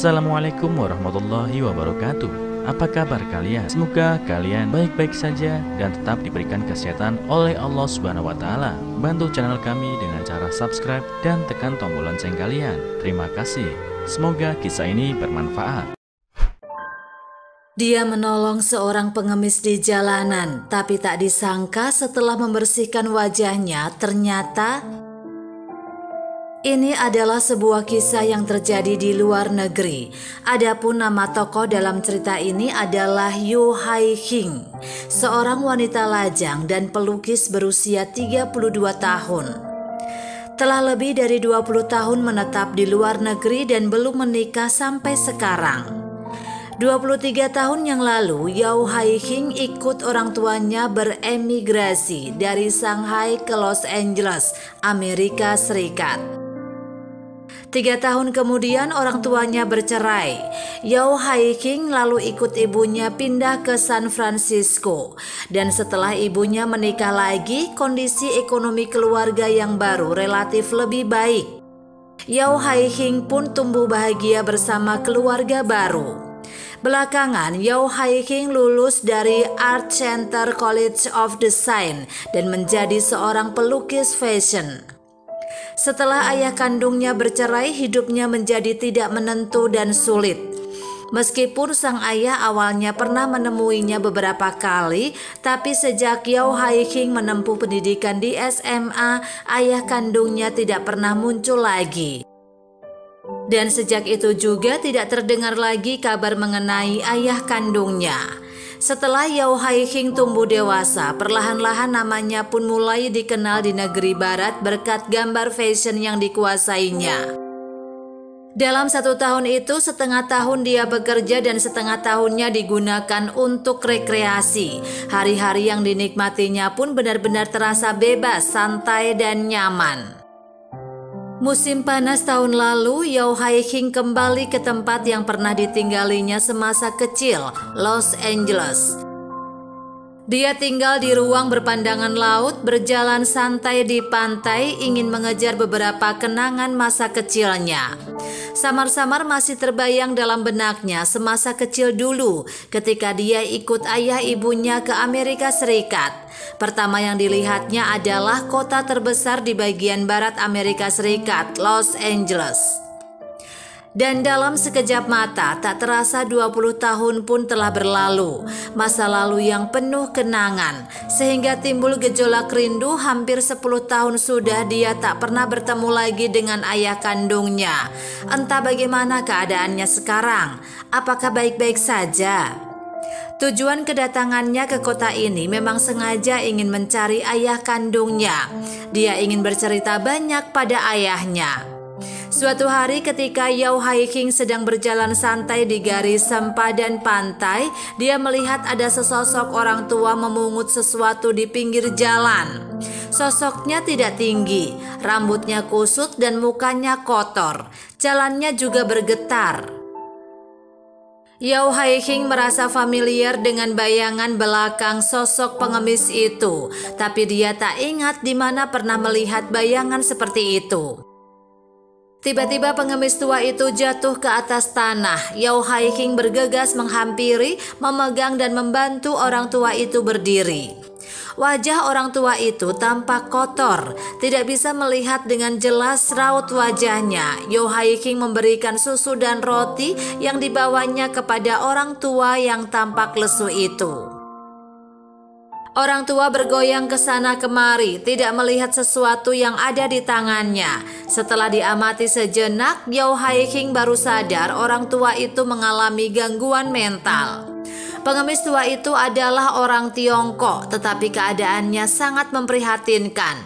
Assalamualaikum warahmatullahi wabarakatuh. Apa kabar kalian? Semoga kalian baik-baik saja dan tetap diberikan kesehatan oleh Allah Subhanahu wa Ta'ala. Bantu channel kami dengan cara subscribe dan tekan tombol lonceng kalian. Terima kasih. Semoga kisah ini bermanfaat. Dia menolong seorang pengemis di jalanan, tapi tak disangka setelah membersihkan wajahnya, ternyata ini adalah sebuah kisah yang terjadi di luar negeri. Adapun nama tokoh dalam cerita ini adalah Yu Hai-hing, seorang wanita lajang dan pelukis berusia 32 tahun. Telah lebih dari 20 tahun menetap di luar negeri dan belum menikah sampai sekarang. 23 tahun yang lalu, Yu Hai-hing ikut orang tuanya beremigrasi dari Shanghai ke Los Angeles, Amerika Serikat. 3 tahun kemudian orang tuanya bercerai. Yu Hai-hing lalu ikut ibunya pindah ke San Francisco. Dan setelah ibunya menikah lagi, kondisi ekonomi keluarga yang baru relatif lebih baik. Yu Hai-hing pun tumbuh bahagia bersama keluarga baru. Belakangan, Yu Hai-hing lulus dari Art Center College of Design dan menjadi seorang pelukis fashion. Setelah ayah kandungnya bercerai, hidupnya menjadi tidak menentu dan sulit. Meskipun sang ayah awalnya pernah menemuinya beberapa kali, tapi sejak Yu Hai-hing menempuh pendidikan di SMA, ayah kandungnya tidak pernah muncul lagi. Dan sejak itu juga tidak terdengar lagi kabar mengenai ayah kandungnya. Setelah Yu Hai-hing tumbuh dewasa, perlahan-lahan namanya pun mulai dikenal di negeri barat berkat gambar fashion yang dikuasainya. Dalam 1 tahun itu, setengah tahun dia bekerja dan setengah tahunnya digunakan untuk rekreasi. Hari-hari yang dinikmatinya pun benar-benar terasa bebas, santai, dan nyaman. Musim panas tahun lalu, Yu Hai-hing kembali ke tempat yang pernah ditinggalinya semasa kecil, Los Angeles. Dia tinggal di ruang berpandangan laut, berjalan santai di pantai, ingin mengejar beberapa kenangan masa kecilnya. Samar-samar masih terbayang dalam benaknya semasa kecil dulu ketika dia ikut ayah ibunya ke Amerika Serikat. Pertama yang dilihatnya adalah kota terbesar di bagian barat Amerika Serikat, Los Angeles. Dan dalam sekejap mata, tak terasa 20 tahun pun telah berlalu. Masa lalu yang penuh kenangan, sehingga timbul gejolak rindu. Hampir 10 tahun sudah dia tak pernah bertemu lagi dengan ayah kandungnya. Entah bagaimana keadaannya sekarang, apakah baik-baik saja? Tujuan kedatangannya ke kota ini memang sengaja ingin mencari ayah kandungnya. Dia ingin bercerita banyak pada ayahnya. Suatu hari ketika Yu Hai-hing sedang berjalan santai di garis sempadan pantai, dia melihat ada sesosok orang tua memungut sesuatu di pinggir jalan. Sosoknya tidak tinggi, rambutnya kusut dan mukanya kotor. Jalannya juga bergetar. Yu Hai-hing merasa familiar dengan bayangan belakang sosok pengemis itu, tapi dia tak ingat di mana pernah melihat bayangan seperti itu. Tiba-tiba pengemis tua itu jatuh ke atas tanah. Yu Hai-hing bergegas menghampiri, memegang dan membantu orang tua itu berdiri. Wajah orang tua itu tampak kotor, tidak bisa melihat dengan jelas raut wajahnya. Yu Hai-hing memberikan susu dan roti yang dibawanya kepada orang tua yang tampak lesu itu. Orang tua bergoyang ke sana kemari, tidak melihat sesuatu yang ada di tangannya. Setelah diamati sejenak, Yu Hai-hing baru sadar orang tua itu mengalami gangguan mental. Pengemis tua itu adalah orang Tiongkok, tetapi keadaannya sangat memprihatinkan.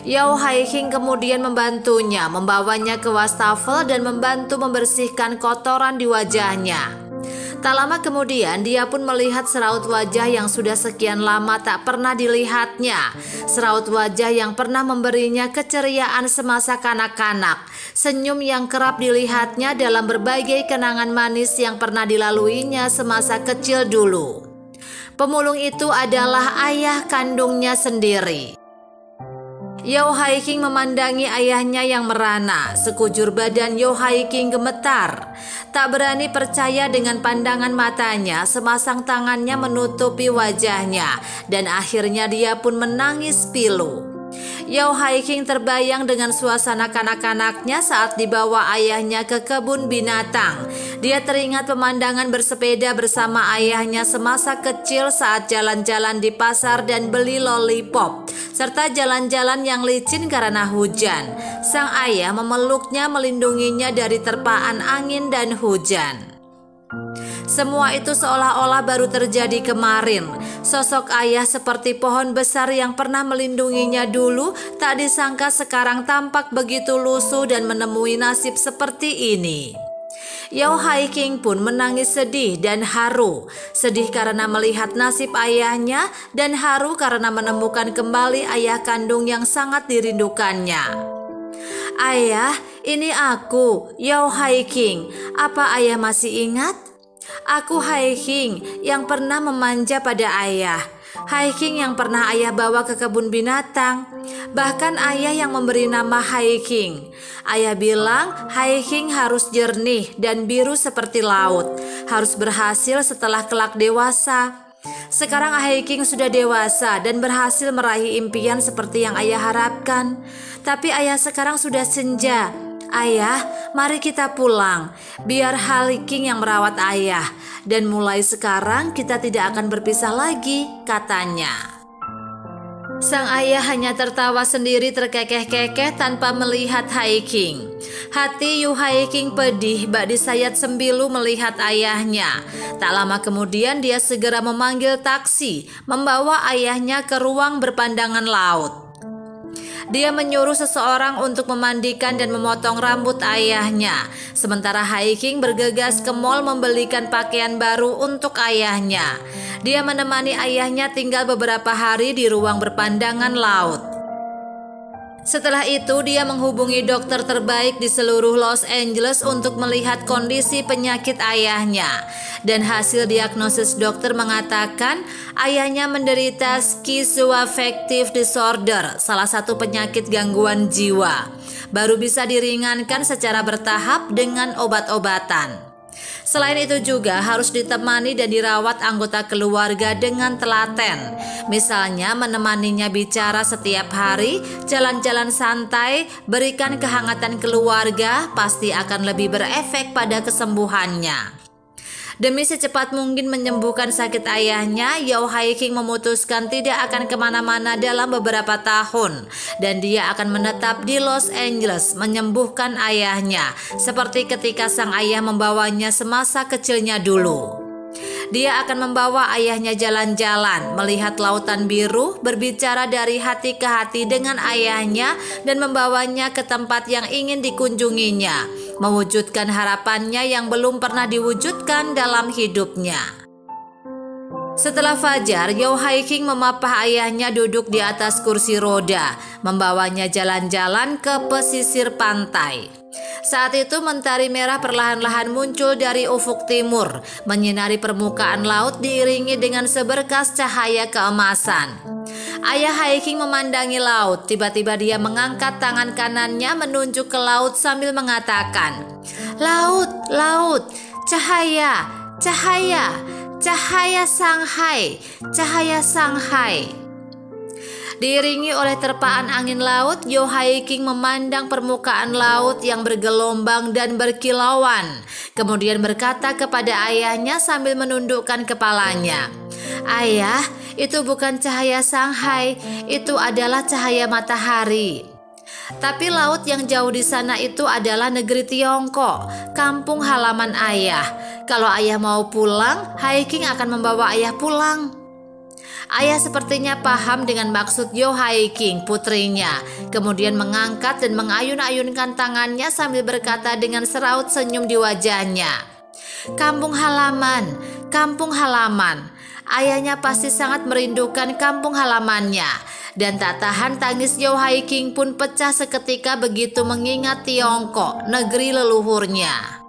Yu Hai-hing kemudian membantunya, membawanya ke wastafel dan membantu membersihkan kotoran di wajahnya. Tak lama kemudian dia pun melihat seraut wajah yang sudah sekian lama tak pernah dilihatnya. Seraut wajah yang pernah memberinya keceriaan semasa kanak-kanak. Senyum yang kerap dilihatnya dalam berbagai kenangan manis yang pernah dilaluinya semasa kecil dulu. Pemulung itu adalah ayah kandungnya sendiri. Yao Haiking memandangi ayahnya yang merana. Sekujur badan Yao Haiking gemetar. Tak berani percaya dengan pandangan matanya, semasang tangannya menutupi wajahnya dan akhirnya dia pun menangis pilu. Yao Haiking terbayang dengan suasana kanak-kanaknya saat dibawa ayahnya ke kebun binatang. Dia teringat pemandangan bersepeda bersama ayahnya semasa kecil saat jalan-jalan di pasar dan beli lollipop, serta jalan-jalan yang licin karena hujan. Sang ayah memeluknya, melindunginya dari terpaan angin dan hujan. Semua itu seolah-olah baru terjadi kemarin. Sosok ayah seperti pohon besar yang pernah melindunginya dulu, tak disangka sekarang tampak begitu lusuh dan menemui nasib seperti ini. Yao Haiking pun menangis sedih dan haru. Sedih karena melihat nasib ayahnya dan haru karena menemukan kembali ayah kandung yang sangat dirindukannya. Ayah, ini aku, Yao Haiking. Apa ayah masih ingat? Aku Haiking yang pernah memanja pada ayah. Haiking yang pernah ayah bawa ke kebun binatang. Bahkan ayah yang memberi nama Haiking. Ayah bilang Haiking harus jernih dan biru seperti laut. Harus berhasil setelah kelak dewasa. Sekarang Haiking sudah dewasa dan berhasil meraih impian seperti yang ayah harapkan. Tapi ayah sekarang sudah senja. Ayah, mari kita pulang. Biar Haiking yang merawat ayah. Dan mulai sekarang kita tidak akan berpisah lagi, katanya. Sang ayah hanya tertawa sendiri terkekeh-kekeh tanpa melihat Haiking. Hati Yu Haiking pedih bak disayat sembilu melihat ayahnya. Tak lama kemudian dia segera memanggil taksi, membawa ayahnya ke ruang berpandangan laut. Dia menyuruh seseorang untuk memandikan dan memotong rambut ayahnya. Sementara Haiking bergegas ke mall membelikan pakaian baru untuk ayahnya. Dia menemani ayahnya tinggal beberapa hari di ruang berpandangan laut. Setelah itu dia menghubungi dokter terbaik di seluruh Los Angeles untuk melihat kondisi penyakit ayahnya. Dan hasil diagnosis dokter mengatakan ayahnya menderita schizoaffective disorder, salah satu penyakit gangguan jiwa. Baru bisa diringankan secara bertahap dengan obat-obatan. Selain itu juga harus ditemani dan dirawat anggota keluarga dengan telaten. Misalnya menemaninya bicara setiap hari, jalan-jalan santai, berikan kehangatan keluarga, pasti akan lebih berefek pada kesembuhannya. Demi secepat mungkin menyembuhkan sakit ayahnya, Yao Haiking memutuskan tidak akan kemana-mana dalam beberapa tahun. Dan dia akan menetap di Los Angeles menyembuhkan ayahnya, seperti ketika sang ayah membawanya semasa kecilnya dulu. Dia akan membawa ayahnya jalan-jalan, melihat lautan biru, berbicara dari hati ke hati dengan ayahnya, dan membawanya ke tempat yang ingin dikunjunginya, mewujudkan harapannya yang belum pernah diwujudkan dalam hidupnya. Setelah fajar, Yao Haiking memapah ayahnya duduk di atas kursi roda, membawanya jalan-jalan ke pesisir pantai. Saat itu mentari merah perlahan-lahan muncul dari ufuk timur, menyinari permukaan laut diiringi dengan seberkas cahaya keemasan. Ayah Haiking memandangi laut, tiba-tiba dia mengangkat tangan kanannya menunjuk ke laut sambil mengatakan, "Laut, laut, cahaya, cahaya, cahaya Shanghai, cahaya Shanghai." Diiringi oleh terpaan angin laut, Yao Haiking memandang permukaan laut yang bergelombang dan berkilauan. Kemudian berkata kepada ayahnya sambil menundukkan kepalanya, "Ayah, itu bukan cahaya Shanghai, itu adalah cahaya matahari." Tapi laut yang jauh di sana itu adalah negeri Tiongkok, kampung halaman ayah. Kalau ayah mau pulang, Haiking akan membawa ayah pulang. Ayah sepertinya paham dengan maksud Yao Haiking, putrinya. Kemudian mengangkat dan mengayun-ayunkan tangannya sambil berkata dengan seraut senyum di wajahnya, "Kampung halaman, kampung halaman." Ayahnya pasti sangat merindukan kampung halamannya. Dan tak tahan tangis Yao Haiking pun pecah seketika begitu mengingat Tiongkok, negeri leluhurnya.